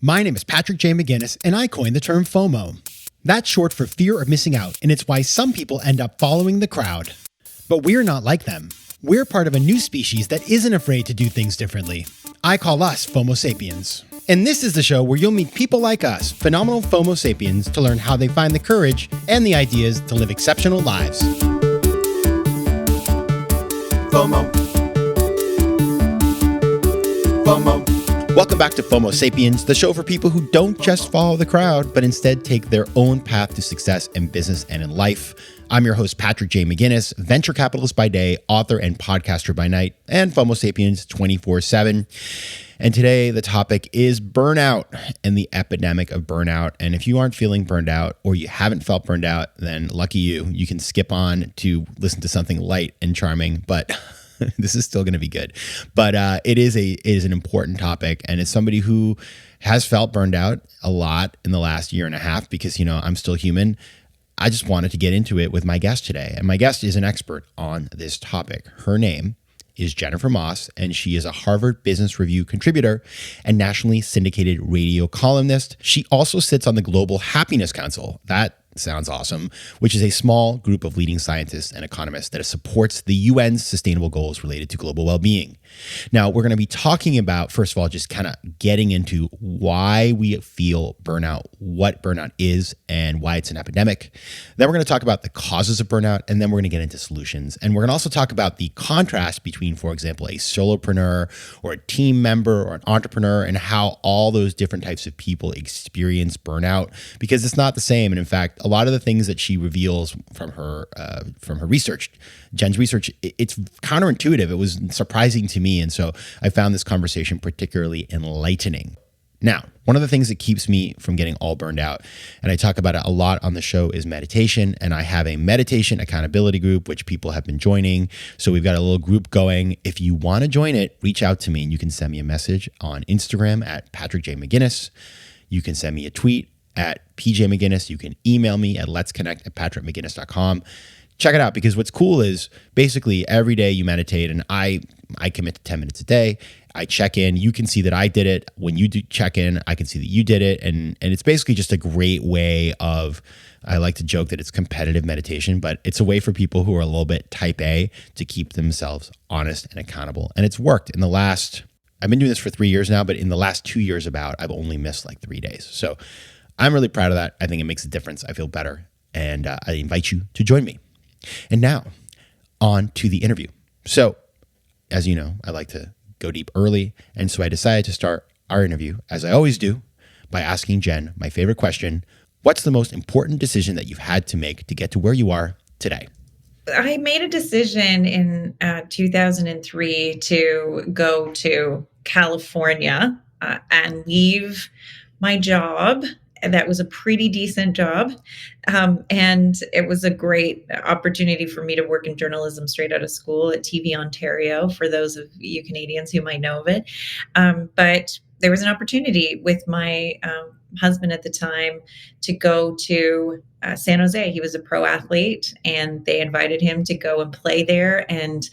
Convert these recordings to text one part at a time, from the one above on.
My name is Patrick J. McGinnis, and I coined the term FOMO. That's short for fear of missing out, and it's why some people end up following the crowd. But we're not like them. We're part of a new species that isn't afraid to do things differently. I call us FOMO Sapiens. And this is the show where you'll meet people like us, phenomenal FOMO Sapiens, to learn how they find the courage and the ideas to live exceptional lives. FOMO. FOMO. Welcome back to FOMO Sapiens, the show for people who don't just follow the crowd, but instead take their own path to success in business and in life. I'm your host, Patrick J. McGinnis, venture capitalist by day, author and podcaster by night, and FOMO Sapiens 24/7. And today the topic is burnout and the epidemic of burnout. And if you aren't feeling burned out or you haven't felt burned out, then lucky you. You can skip on to listen to something light and charming, but this is still going to be good. But it is an important topic. And as somebody who has felt burned out a lot in the last year and a half, because, I'm still human, I just wanted to get into it with my guest today. And my guest is an expert on this topic. Her name is Jennifer Moss, and she is a Harvard Business Review contributor and nationally syndicated radio columnist. She also sits on the Global Happiness Council. That sounds awesome, which is a small group of leading scientists and economists that supports the UN's sustainable goals related to global well-being. Now, we're going to be talking about, first of all, just kind of getting into why we feel burnout, what burnout is, and why it's an epidemic. Then we're going to talk about the causes of burnout, and then we're going to get into solutions. And we're going to also talk about the contrast between, for example, a solopreneur or a team member or an entrepreneur, and how all those different types of people experience burnout, because it's not the same. And in fact, a lot of the things that she reveals from her research, Jen's research, it's counterintuitive. It was surprising to me. And so I found this conversation particularly enlightening. Now, one of the things that keeps me from getting all burned out, and I talk about it a lot on the show, is meditation. And I have a meditation accountability group, which people have been joining. So we've got a little group going. If you want to join it, reach out to me, and you can send me a message on Instagram at Patrick J. McGinnis. You can send me a tweet at PJ McGinnis. You can email me at letsconnect@patrickmcginnis.com. Check it out, because what's cool is basically every day you meditate, and I commit to 10 minutes a day. I check in. You can see that I did it. When you do check in, I can see that you did it. And it's basically just a great way of, I like to joke that it's competitive meditation, but it's a way for people who are a little bit type A to keep themselves honest and accountable. And it's worked. I've been doing this for 3 years now, but in the last 2 years I've only missed like 3 days. So I'm really proud of that. I think it makes a difference. I feel better. And I invite you to join me. And now on to the interview. So as you know, I like to go deep early. And so I decided to start our interview, as I always do, by asking Jen my favorite question: what's the most important decision that you've had to make to get to where you are today? I made a decision in 2003 to go to California and leave my job. That was a pretty decent job. And it was a great opportunity for me to work in journalism straight out of school at TV Ontario, for those of you Canadians who might know of it. But there was an opportunity with my husband at the time to go to San Jose. He was a pro athlete, and they invited him to go and play there. And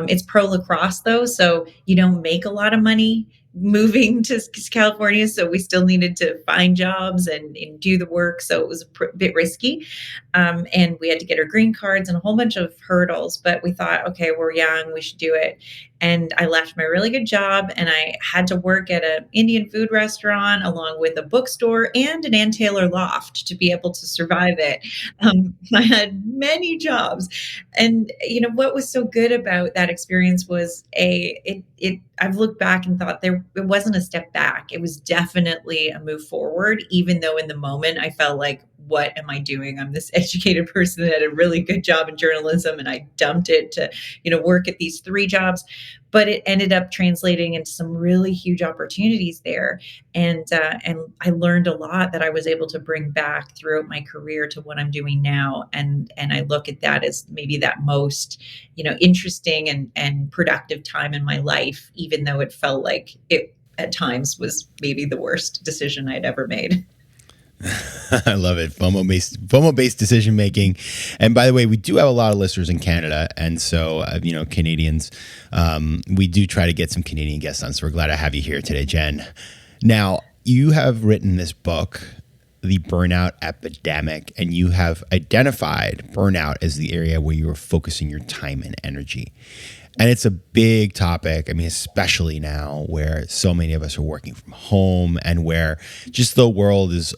it's pro lacrosse, though, so you don't make a lot of money moving to California. So we still needed to find jobs and do the work. So it was a bit risky. And we had to get our green cards and a whole bunch of hurdles. But we thought, okay, we're young, we should do it. And I left my really good job, and I had to work at an Indian food restaurant along with a bookstore and an Ann Taylor loft to be able to survive it. I had many jobs. And, what was so good about that experience was I've looked back and thought it wasn't a step back. It was definitely a move forward, even though in the moment I felt like, what am I doing? I'm this educated person that had a really good job in journalism, and I dumped it to, work at these 3 jobs. But it ended up translating into some really huge opportunities there. And I learned a lot that I was able to bring back throughout my career to what I'm doing now. And I look at that as maybe that most, interesting and productive time in my life, even though it felt like it at times was maybe the worst decision I'd ever made. I love it. FOMO-based decision making. And by the way, we do have a lot of listeners in Canada. And so, Canadians, we do try to get some Canadian guests on. So we're glad to have you here today, Jen. Now, you have written this book, The Burnout Epidemic, and you have identified burnout as the area where you are focusing your time and energy. And it's a big topic. I mean, especially now where so many of us are working from home and where just the world is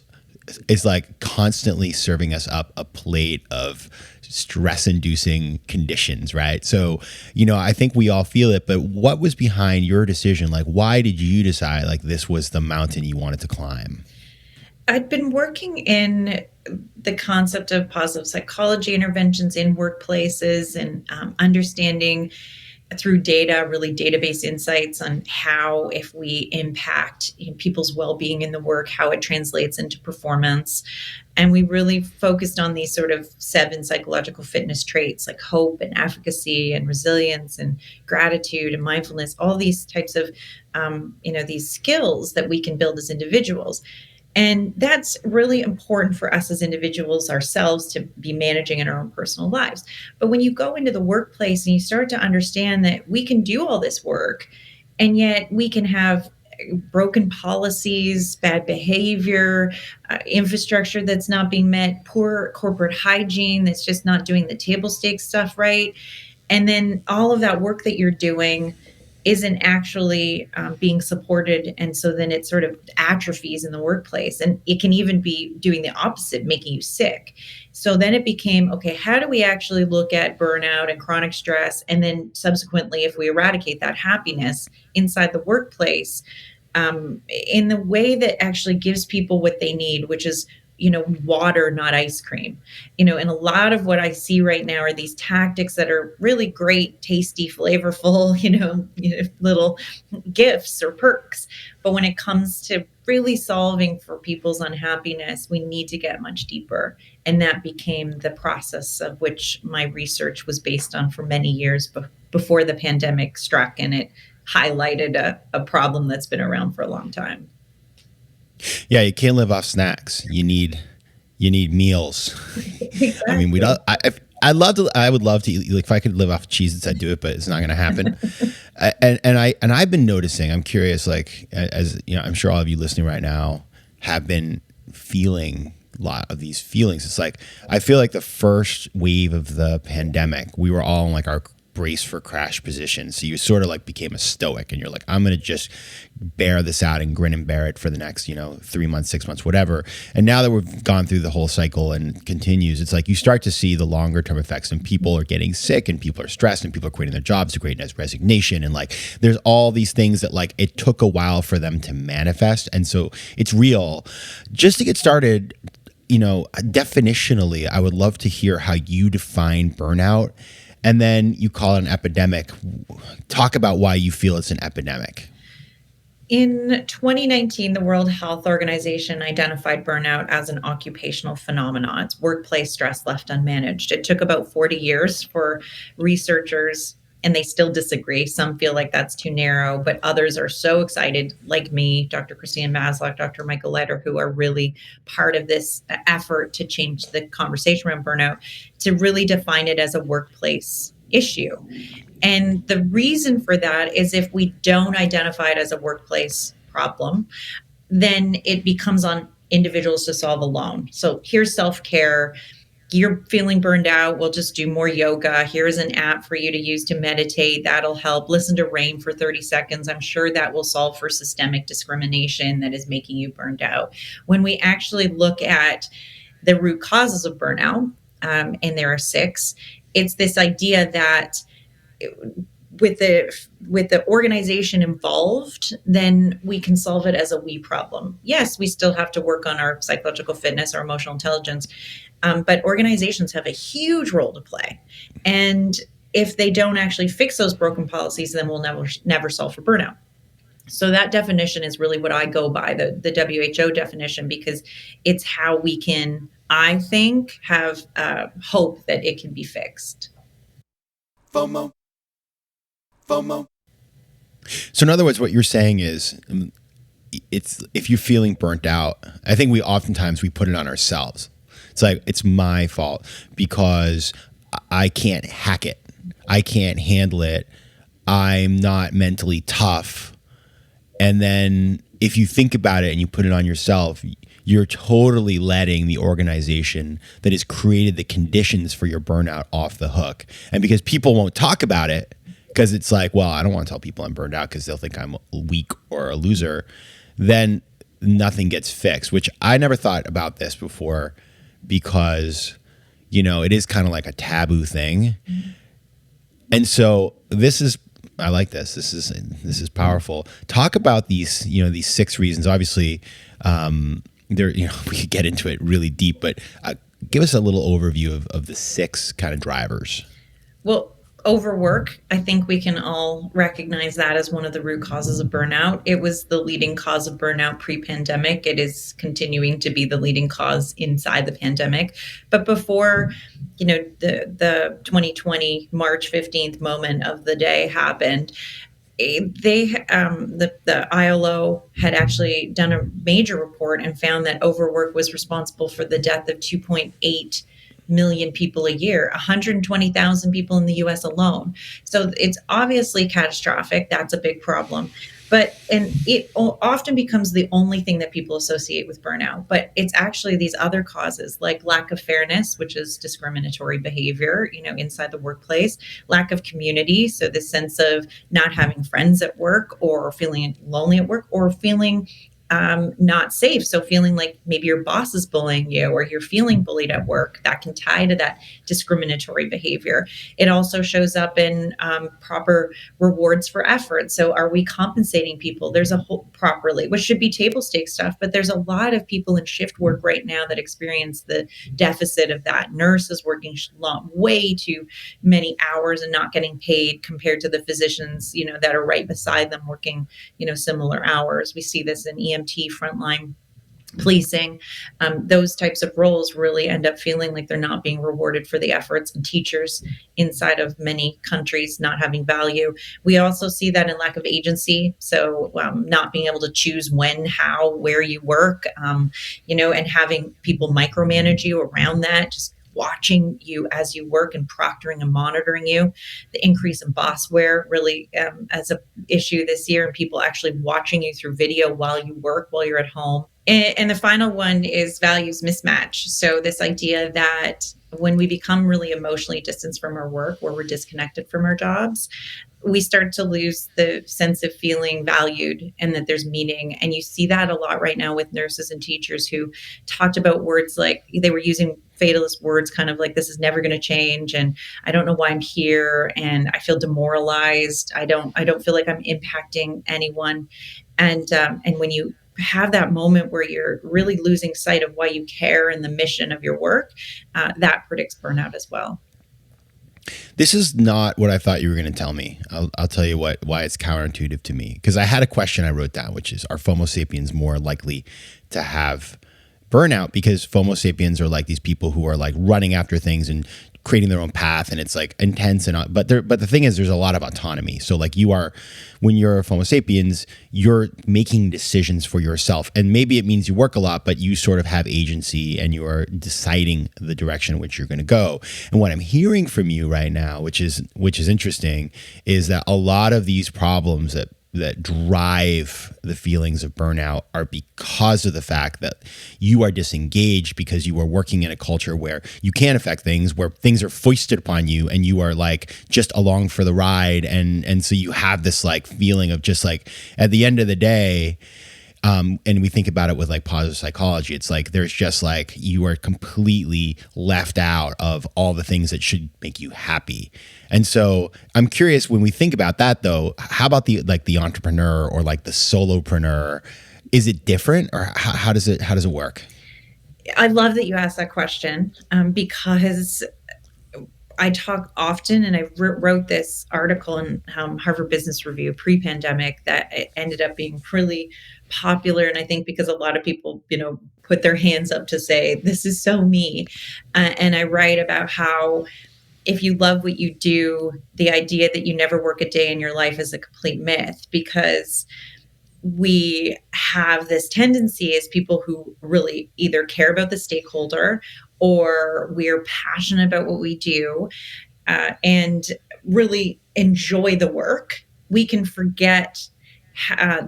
like constantly serving us up a plate of stress-inducing conditions, right? So, I think we all feel it, but what was behind your decision? Like, why did you decide like this was the mountain you wanted to climb? I'd been working in the concept of positive psychology interventions in workplaces and understanding through data, really database insights on how, if we impact people's well-being in the work, how it translates into performance. And we really focused on these sort of 7 psychological fitness traits like hope and efficacy and resilience and gratitude and mindfulness, all these types of, these skills that we can build as individuals. And that's really important for us as individuals ourselves to be managing in our own personal lives. But when you go into the workplace and you start to understand that we can do all this work, and yet we can have broken policies, bad behavior, infrastructure that's not being met, poor corporate hygiene that's just not doing the table stakes stuff right. And then all of that work that you're doing isn't actually being supported. And so then it sort of atrophies in the workplace. And it can even be doing the opposite, making you sick. So then it became, okay, how do we actually look at burnout and chronic stress? And then subsequently, if we eradicate that happiness inside the workplace, in the way that actually gives people what they need, which is water, not ice cream. And a lot of what I see right now are these tactics that are really great, tasty, flavorful, little gifts or perks. But when it comes to really solving for people's unhappiness, we need to get much deeper. And that became the process of which my research was based on for many years before the pandemic struck, and it highlighted a problem that's been around for a long time. Yeah, you can't live off snacks. You need meals. Exactly. I mean, I would love to eat, like if I could live off Cheez-Its, I'd do it, but it's not going to happen. and I've been noticing. I'm curious, like as I'm sure all of you listening right now have been feeling a lot of these feelings. It's like I feel like the first wave of the pandemic, we were all in like our brace for crash position. So you sort of like became a stoic and you're like, I'm going to just bear this out and grin and bear it for the next, 3 months, 6 months, whatever. And now that we've gone through the whole cycle and continues, it's like you start to see the longer term effects, and people are getting sick and people are stressed and people are quitting their jobs, they're creating resignation. And like, there's all these things that like, it took a while for them to manifest. And so it's real. Just to get started, definitionally, I would love to hear how you define burnout. And then you call it an epidemic. Talk about why you feel it's an epidemic. In 2019, the World Health Organization identified burnout as an occupational phenomenon. It's workplace stress left unmanaged. It took about 40 years for researchers, and they still disagree. Some feel like that's too narrow, but others are so excited, like me, Dr. Christine Maslach, Dr. Michael Leiter, who are really part of this effort to change the conversation around burnout, to really define it as a workplace issue. And the reason for that is if we don't identify it as a workplace problem, then it becomes on individuals to solve alone. So here's self-care. You're feeling burned out, we'll just do more yoga. Here's an app for you to use to meditate. That'll help. Listen to rain for 30 seconds. I'm sure that will solve for systemic discrimination that is making you burned out. When we actually look at the root causes of burnout, and there are 6, it's this idea that with the organization involved, then we can solve it as a we problem. Yes, we still have to work on our psychological fitness, our emotional intelligence, but organizations have a huge role to play. And if they don't actually fix those broken policies, then we'll never solve for burnout. So that definition is really what I go by, the WHO definition, because it's how we can, I think, have hope that it can be fixed. FOMO. So in other words, what you're saying is, it's if you're feeling burnt out, I think we oftentimes put it on ourselves. It's like, it's my fault because I can't hack it. I can't handle it. I'm not mentally tough. And then if you think about it and you put it on yourself, you're totally letting the organization that has created the conditions for your burnout off the hook. And because people won't talk about it, because it's like, well, I don't want to tell people I'm burned out because they'll think I'm weak or a loser, then nothing gets fixed, which I never thought about this before because, it is kind of like a taboo thing. And so I like this. This is powerful. Talk about these 6 reasons. Obviously, we could get into it really deep, but give us a little overview of the 6 kind of drivers. Well, overwork, I think we can all recognize that as one of the root causes of burnout. It was the leading cause of burnout pre-pandemic. It is continuing to be the leading cause inside the pandemic. But before, the 2020 March 15th moment of the day happened, the ILO had actually done a major report and found that overwork was responsible for the death of 2.8 million people a year, 120,000 people in the US alone. So it's obviously catastrophic. That's a big problem. And it often becomes the only thing that people associate with burnout. But it's actually these other causes like lack of fairness, which is discriminatory behavior, inside the workplace, lack of community. So the sense of not having friends at work or feeling lonely at work or feeling not safe. So feeling like maybe your boss is bullying you or you're feeling bullied at work, that can tie to that discriminatory behavior. It also shows up in proper rewards for effort. So are we compensating people? There's a whole properly, which should be table stakes stuff, but there's a lot of people in shift work right now that experience the deficit of that. Nurses working way too many hours and not getting paid compared to the physicians, that are right beside them working, similar hours. We see this in EMT, frontline policing. Those types of roles really end up feeling like they're not being rewarded for the efforts, and teachers inside of many countries not having value. We also see that in lack of agency. So not being able to choose when, how, where you work, and having people micromanage you around that, just watching you as you work and proctoring and monitoring you. The increase in bossware really as a issue this year, and people actually watching you through video while you work, while you're at home. And the final one is values mismatch. So this idea that when we become really emotionally distanced from our work, where we're disconnected from our jobs, we start to lose the sense of feeling valued and that there's meaning. And you see that a lot right now with nurses and teachers who talked about words like they were using fatalist words, kind of like, this is never going to change. And I don't know why I'm here. And I feel demoralized. I don't feel like I'm impacting anyone. And when you have that moment where you're really losing sight of why you care and the mission of your work, that predicts burnout as well. This is not what I thought you were going to tell me. I'll tell you why it's counterintuitive to me. Because I had a question I wrote down, which is, are FOMO sapiens more likely to have burnout? Because FOMO sapiens are like these people who are like running after things and creating their own path, and it's like intense but the thing is, there's a lot of autonomy. So like when you're a FOMO sapiens, you're making decisions for yourself, and maybe it means you work a lot, but you sort of have agency and you are deciding the direction in which you're going to go. And what I'm hearing from you right now, which is interesting, is that a lot of these problems that drive the feelings of burnout are because of the fact that you are disengaged, because you are working in a culture where you can't affect things, where things are foisted upon you and you are like just along for the ride. And so you have this like feeling of just like, at the end of the day, and we think about it with like positive psychology, it's like there's just like you are completely left out of all the things that should make you happy. And so I'm curious, when we think about that though, how about the entrepreneur or like the solopreneur? Is it different, or how does it work? I love that you asked that question, because I talk often, and I wrote this article in Harvard Business Review pre-pandemic that it ended up being really popular. And I think because a lot of people, put their hands up to say, this is so me. And I write about how if you love what you do, the idea that you never work a day in your life is a complete myth, because we have this tendency as people who really either care about the stakeholder or we're passionate about what we do, and really enjoy the work. We can forget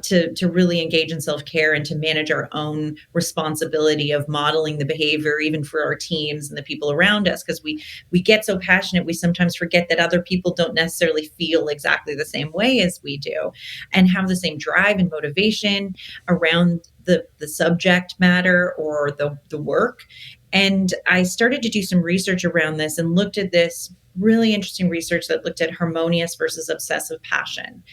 to really engage in self-care and to manage our own responsibility of modeling the behavior, even for our teams and the people around us, because we get so passionate we sometimes forget that other people don't necessarily feel exactly the same way as we do and have the same drive and motivation around the subject matter or the work. And I started to do some research around this and looked at this really interesting research that looked at harmonious versus obsessive passion.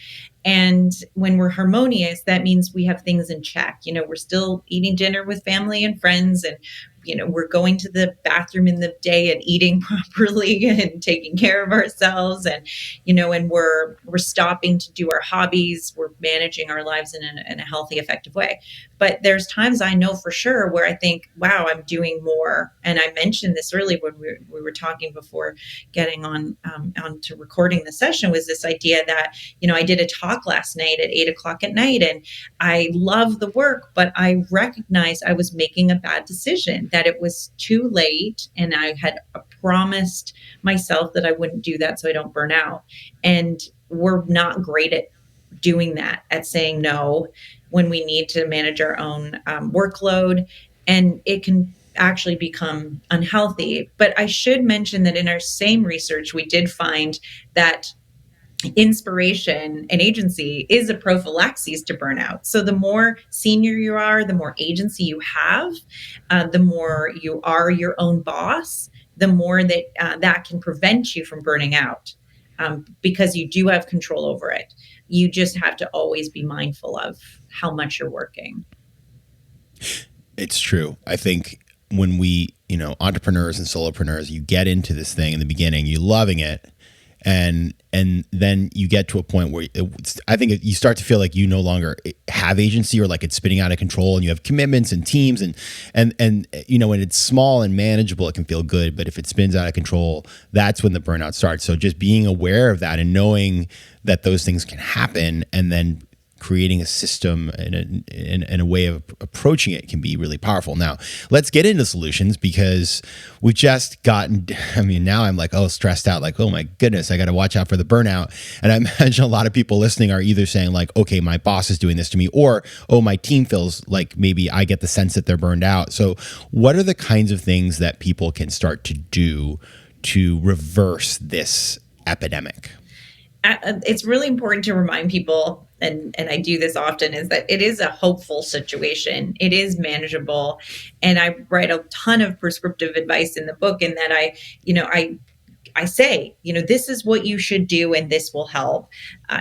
And when we're harmonious, that means we have things in check. We're still eating dinner with family and friends, and we're going to the bathroom in the day and eating properly and taking care of ourselves, and we're stopping to do our hobbies. We're managing our lives in a healthy, effective way. But there's times I know for sure where I think, wow, I'm doing more. And I mentioned this earlier when we were talking before getting on to recording the session, was this idea that I did a talk last night at 8 o'clock at night, and I love the work, but I recognized I was making a bad decision, that it was too late, and I had promised myself that I wouldn't do that so I don't burn out. And we're not great at doing that, at saying no when we need to manage our own workload, and it can actually become unhealthy. But I should mention that in our same research, we did find that inspiration and agency is a prophylaxis to burnout. So the more senior you are, the more agency you have, the more you are your own boss, the more that that can prevent you from burning out, because you do have control over it. You just have to always be mindful of how much you're working. It's true. I think when we, entrepreneurs and solopreneurs, you get into this thing in the beginning, you're loving it. And then you get to a point where I think you start to feel like you no longer have agency, or like it's spinning out of control, and you have commitments and teams and when it's small and manageable, it can feel good. But if it spins out of control, that's when the burnout starts. So just being aware of that and knowing that those things can happen, and then creating a system and a way of approaching it can be really powerful. Now, let's get into solutions, because we've just gotten, now I'm like, stressed out, like, oh my goodness, I got to watch out for the burnout. And I imagine a lot of people listening are either saying like, okay, my boss is doing this to me, or, oh, my team feels like maybe I get the sense that they're burned out. So what are the kinds of things that people can start to do to reverse this epidemic? It's really important to remind people, and I do this often, is that it is a hopeful situation. It is manageable. And I write a ton of prescriptive advice in the book, in that I say, this is what you should do, and this will help.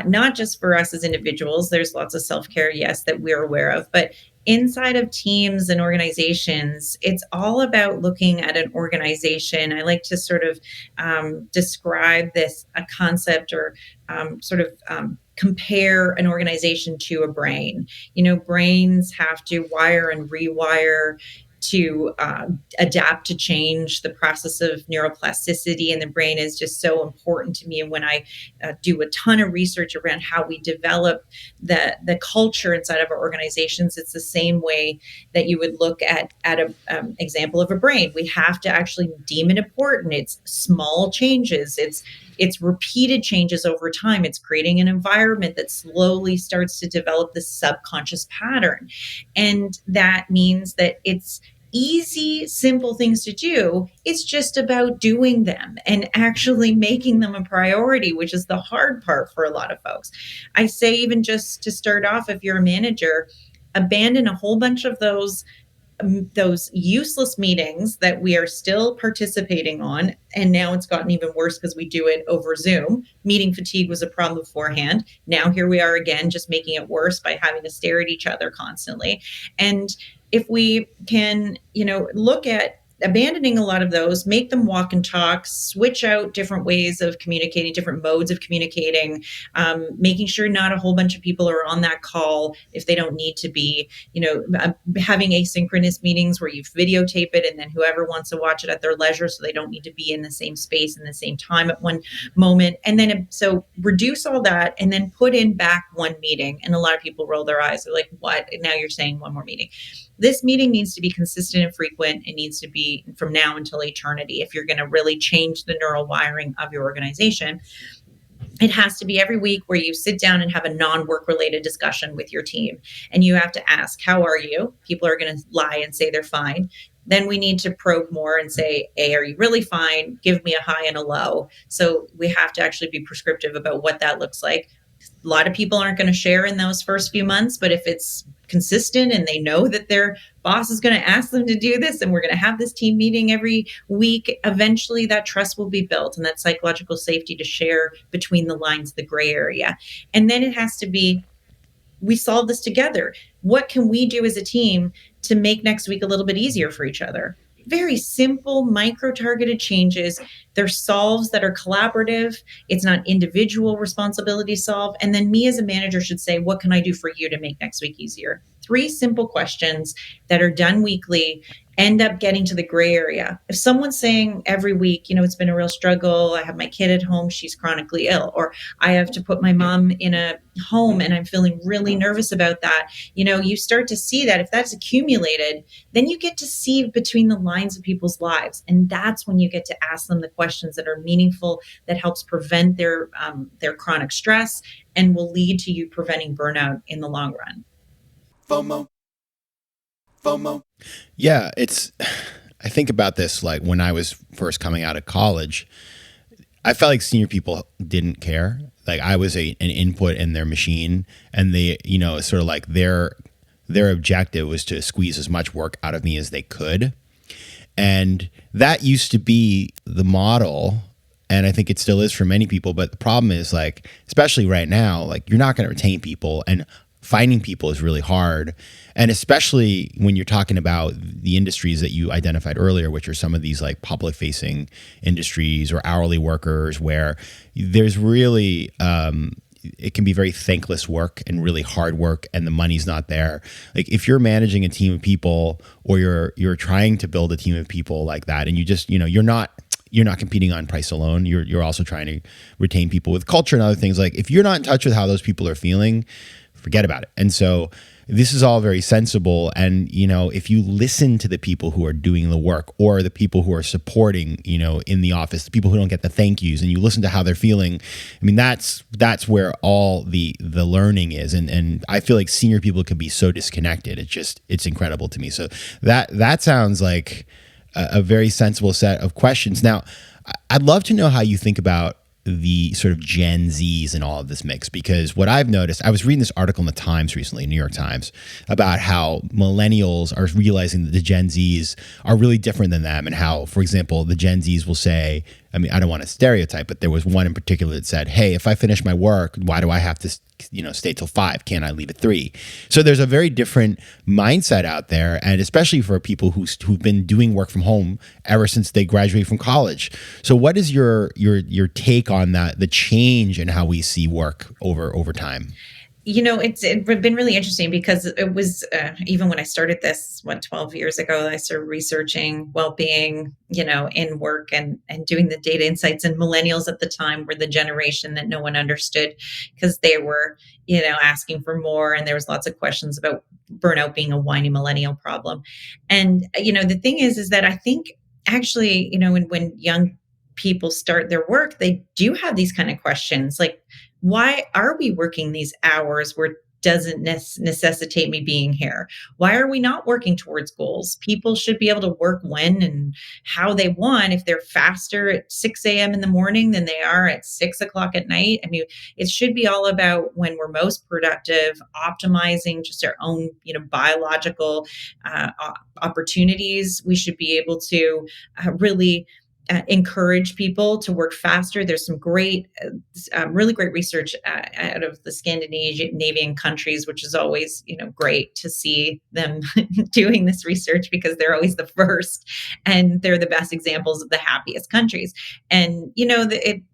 Not just for us as individuals. There's lots of self-care, yes, that we're aware of, but inside of teams and organizations, it's all about looking at an organization. I like to sort of describe this, a concept, or compare an organization to a brain. Brains have to wire and rewire to adapt to change. The process of neuroplasticity in the brain is just so important to me. And when I do a ton of research around how we develop the culture inside of our organizations, it's the same way that you would look at an example of a brain. We have to actually deem it important. It's small changes. It's repeated changes over time. It's creating an environment that slowly starts to develop this subconscious pattern. And that means that it's easy, simple things to do. It's just about doing them and actually making them a priority, which is the hard part for a lot of folks. I say, even just to start off, if you're a manager, abandon a whole bunch of those useless meetings that we are still participating on. And now it's gotten even worse because we do it over Zoom. Meeting fatigue was a problem beforehand. Now here we are again, just making it worse by having to stare at each other constantly. And if we can, look at abandoning a lot of those, make them walk and talk, switch out different ways of communicating, different modes of communicating, making sure not a whole bunch of people are on that call if they don't need to be, having asynchronous meetings where you videotape it and then whoever wants to watch it at their leisure, so they don't need to be in the same space in the same time at one moment. And then, so reduce all that and then put in back one meeting. And a lot of people roll their eyes. They're like, what? And now you're saying one more meeting. This meeting needs to be consistent and frequent. It needs to be from now until eternity if you're going to really change the neural wiring of your organization. It has to be every week where you sit down and have a non-work related discussion with your team. And you have to ask, how are you? People are going to lie and say they're fine. Then we need to probe more and say, hey, are you really fine? Give me a high and a low. So we have to actually be prescriptive about what that looks like. A lot of people aren't going to share in those first few months, but if it's consistent and they know that their boss is going to ask them to do this and we're going to have this team meeting every week, eventually that trust will be built and that psychological safety to share between the lines, the gray area. And then it has to be, we solve this together. What can we do as a team to make next week a little bit easier for each other? Very simple, micro targeted changes. They're solves that are collaborative. It's not individual responsibility solve. And then me as a manager should say, what can I do for you to make next week easier? 3 simple questions that are done weekly end up getting to the gray area. If someone's saying every week, it's been a real struggle, I have my kid at home, she's chronically ill, or I have to put my mom in a home and I'm feeling really nervous about that, you start to see that if that's accumulated, then you get to see between the lines of people's lives. And that's when you get to ask them the questions that are meaningful, that helps prevent their chronic stress and will lead to you preventing burnout in the long run. FOMO. Yeah, I think about this like when I was first coming out of college, I felt like senior people didn't care. Like I was an input in their machine, and they, sort of like their objective was to squeeze as much work out of me as they could. And that used to be the model. And I think it still is for many people. But the problem is, like, especially right now, like you're not going to retain people, and finding people is really hard. And especially when you're talking about the industries that you identified earlier, which are some of these like public facing industries or hourly workers, where there's really, it can be very thankless work and really hard work, and the money's not there. Like if you're managing a team of people, or you're trying to build a team of people like that, and you just, you're not competing on price alone. You're also trying to retain people with culture and other things. Like if you're not in touch with how those people are feeling, forget about it. And so this is all very sensible. And, if you listen to the people who are doing the work, or the people who are supporting, in the office, the people who don't get the thank yous, and you listen to how they're feeling, I mean, that's where all the learning is. And I feel like senior people can be so disconnected. It's incredible to me. So that sounds like a very sensible set of questions. Now, I'd love to know how you think about the sort of Gen Zs in all of this mix, because what I've noticed, I was reading this article in the Times recently, New York Times, about how millennials are realizing that the Gen Zs are really different than them, and how, for example, the Gen Zs will say, I mean, I don't want to stereotype, but there was one in particular that said, hey, if I finish my work, why do I have to, stay till 5? Can't I leave at 3? So there's a very different mindset out there, and especially for people who've been doing work from home ever since they graduated from college. So what is your take on that, the change in how we see work over time? It's been really interesting, because it was even when I started this, 12 years ago, I started researching well-being, in work and doing the data insights. And millennials at the time were the generation that no one understood, because they were, asking for more. And there was lots of questions about burnout being a whiny millennial problem. And, the thing is that I think actually, when young people start their work, they do have these kind of questions like, why are we working these hours where it doesn't necessitate me being here? Why are we not working towards goals? People should be able to work when and how they want. If they're faster at 6 a.m. in the morning than they are at 6 o'clock at night, I mean, it should be all about when we're most productive, optimizing just our own, biological opportunities. We should be able to really encourage people to work faster. There's some really great research out of the Scandinavian countries, which is always, great to see them doing this research, because they're always the first and they're the best examples of the happiest countries. And,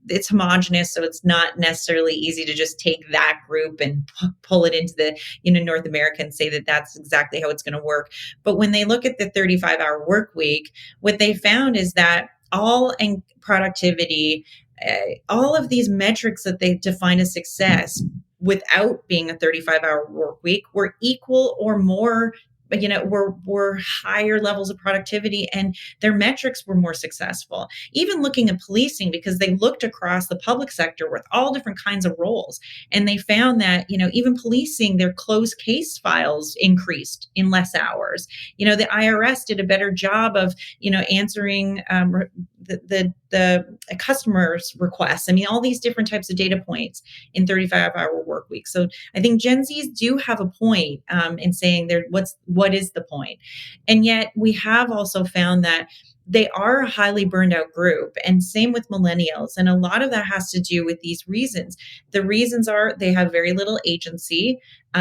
it's homogenous, so it's not necessarily easy to just take that group and pull it into the, North America and say that that's exactly how it's going to work. But when they look at the 35-hour work week, what they found is that all in productivity, all of these metrics that they define as success without being a 35-hour work week were equal or more were higher levels of productivity, and their metrics were more successful. Even looking at policing, because they looked across the public sector with all different kinds of roles, and they found that, even policing, their closed case files increased in less hours. The IRS did a better job of, answering the customers' requests. I mean, all these different types of data points in 35-hour work weeks. So I think Gen Zs do have a point in saying what is the point? And yet we have also found that they are a highly burned out group, and same with millennials. And a lot of that has to do with these reasons. The reasons are they have very little agency.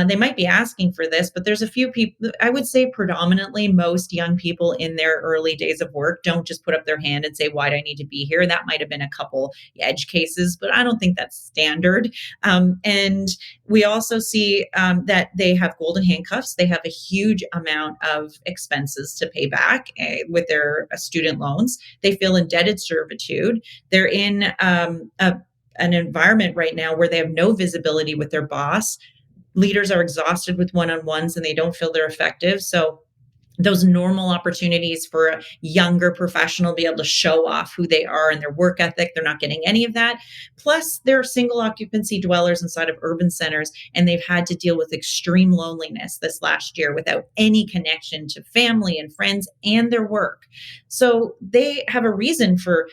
They might be asking for this, but there's a few people, I would say predominantly most young people in their early days of work don't just put up their hand and say, why do I need to be here? That might have been a couple edge cases, but I don't think that's standard. And we also see that they have golden handcuffs. They have a huge amount of expenses to pay back with their student loans. They feel indebted servitude. They're in an environment right now where they have no visibility with their boss. Leaders are exhausted with one-on-ones and they don't feel they're effective. So those normal opportunities for a younger professional to be able to show off who they are and their work ethic, they're not getting any of that. Plus, they're single occupancy dwellers inside of urban centers, and they've had to deal with extreme loneliness this last year without any connection to family and friends and their work. So they have a reason for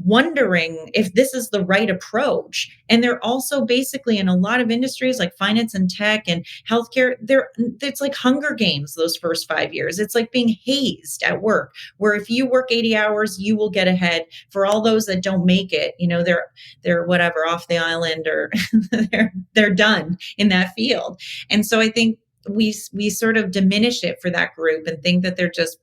wondering if this is the right approach. And they're also basically in a lot of industries like finance and tech and healthcare, it's like Hunger Games those first 5 years. It's like being hazed at work, where if you work 80 hours, you will get ahead. For all those that don't make it, they're whatever, off the island, or they're done in that field. And so I think we sort of diminish it for that group and think that they're just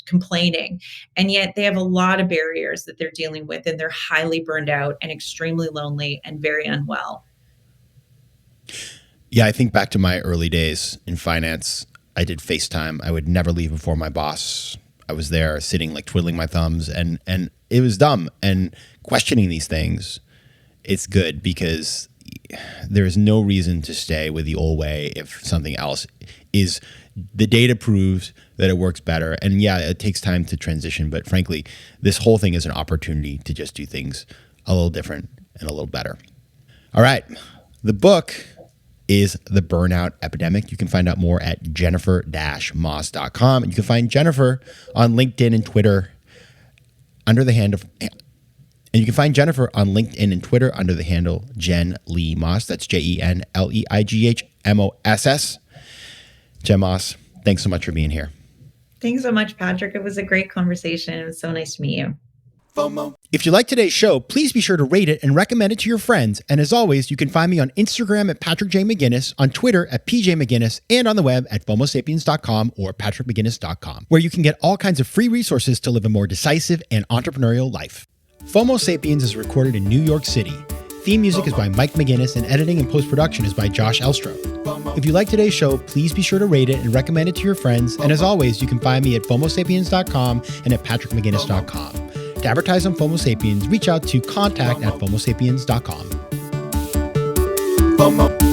complaining. And yet they have a lot of barriers that they're dealing with, and they're highly burned out and extremely lonely and very unwell. Yeah, I think back to my early days in finance. I did FaceTime. I would never leave before my boss. I was there sitting, like, twiddling my thumbs, and it was dumb. And questioning these things, it's good, because there is no reason to stay with the old way if something else is. The data proves that it works better. And yeah, it takes time to transition, but frankly, this whole thing is an opportunity to just do things a little different and a little better. All right. The book is The Burnout Epidemic. You can find out more at jennifer-moss.com. And you can find Jennifer on LinkedIn and Twitter under the handle. And you can find Jennifer on LinkedIn and Twitter under the handle Jen Lee Moss. That's JenLeigh-Moss. Jen Moss, thanks so much for being here. Thanks so much, Patrick. It was a great conversation. It was so nice to meet you. FOMO. If you like today's show, please be sure to rate it and recommend it to your friends. And as always, you can find me on Instagram at Patrick J. McGinnis, on Twitter at PJ McGinnis, and on the web at FOMOSapiens.com or PatrickMcGinnis.com, where you can get all kinds of free resources to live a more decisive and entrepreneurial life. FOMO Sapiens is recorded in New York City. Theme music is by Mike McGinnis, and editing and post-production is by Josh Elstro. If you like today's show, please be sure to rate it and recommend it to your friends. And as always, you can find me at FOMOSapiens.com and at PatrickMcGinnis.com. To advertise on FOMO Sapiens, reach out to contact@FOMOSapiens.com. FOMO.